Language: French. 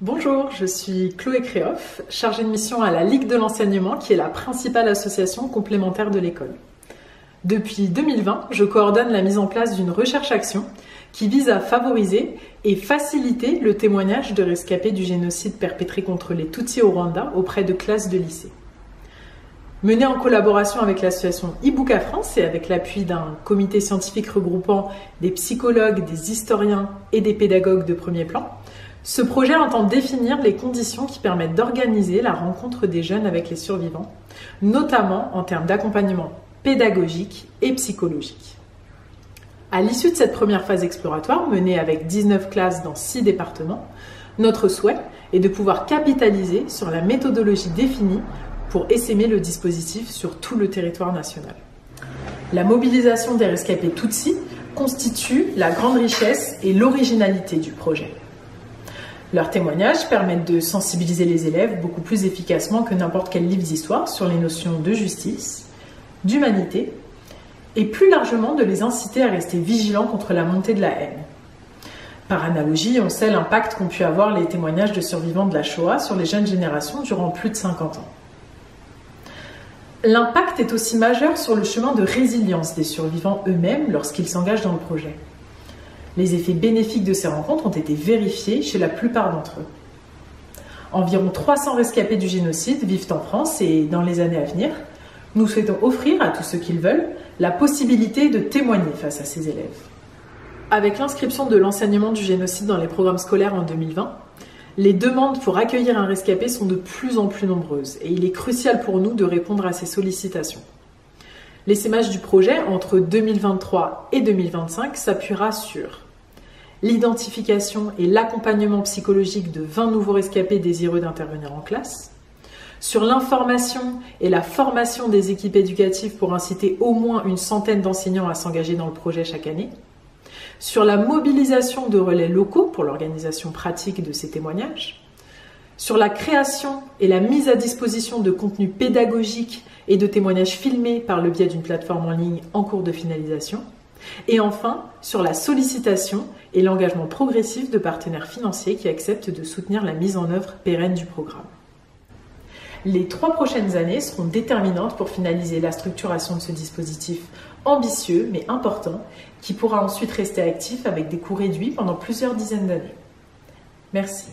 Bonjour, je suis Chloé Créoff, chargée de mission à la Ligue de l'enseignement qui est la principale association complémentaire de l'école. Depuis 2020, je coordonne la mise en place d'une recherche-action qui vise à favoriser et faciliter le témoignage de rescapés du génocide perpétré contre les Tutsis au Rwanda auprès de classes de lycée. Menée en collaboration avec l'association Ibuka France et avec l'appui d'un comité scientifique regroupant des psychologues, des historiens et des pédagogues de premier plan, ce projet entend définir les conditions qui permettent d'organiser la rencontre des jeunes avec les survivants, notamment en termes d'accompagnement pédagogique et psychologique. À l'issue de cette première phase exploratoire, menée avec 19 classes dans 6 départements, notre souhait est de pouvoir capitaliser sur la méthodologie définie pour essaimer le dispositif sur tout le territoire national. La mobilisation des rescapés Tutsis constitue la grande richesse et l'originalité du projet. Leurs témoignages permettent de sensibiliser les élèves beaucoup plus efficacement que n'importe quel livre d'histoire sur les notions de justice, d'humanité et plus largement de les inciter à rester vigilants contre la montée de la haine. Par analogie, on sait l'impact qu'ont pu avoir les témoignages de survivants de la Shoah sur les jeunes générations durant plus de 50 ans. L'impact est aussi majeur sur le chemin de résilience des survivants eux-mêmes lorsqu'ils s'engagent dans le projet. Les effets bénéfiques de ces rencontres ont été vérifiés chez la plupart d'entre eux. Environ 300 rescapés du génocide vivent en France et dans les années à venir, nous souhaitons offrir à tous ceux qui le veulent la possibilité de témoigner face à ces élèves. Avec l'inscription de l'enseignement du génocide dans les programmes scolaires en 2020, les demandes pour accueillir un rescapé sont de plus en plus nombreuses et il est crucial pour nous de répondre à ces sollicitations. L'essaimage du projet entre 2023 et 2025 s'appuiera sur l'identification et l'accompagnement psychologique de 20 nouveaux rescapés désireux d'intervenir en classe, sur l'information et la formation des équipes éducatives pour inciter au moins une centaine d'enseignants à s'engager dans le projet chaque année, sur la mobilisation de relais locaux pour l'organisation pratique de ces témoignages, sur la création et la mise à disposition de contenus pédagogiques et de témoignages filmés par le biais d'une plateforme en ligne en cours de finalisation, et enfin sur la sollicitation et l'engagement progressif de partenaires financiers qui acceptent de soutenir la mise en œuvre pérenne du programme. Les 3 prochaines années seront déterminantes pour finaliser la structuration de ce dispositif ambitieux mais important qui pourra ensuite rester actif avec des coûts réduits pendant plusieurs dizaines d'années. Merci.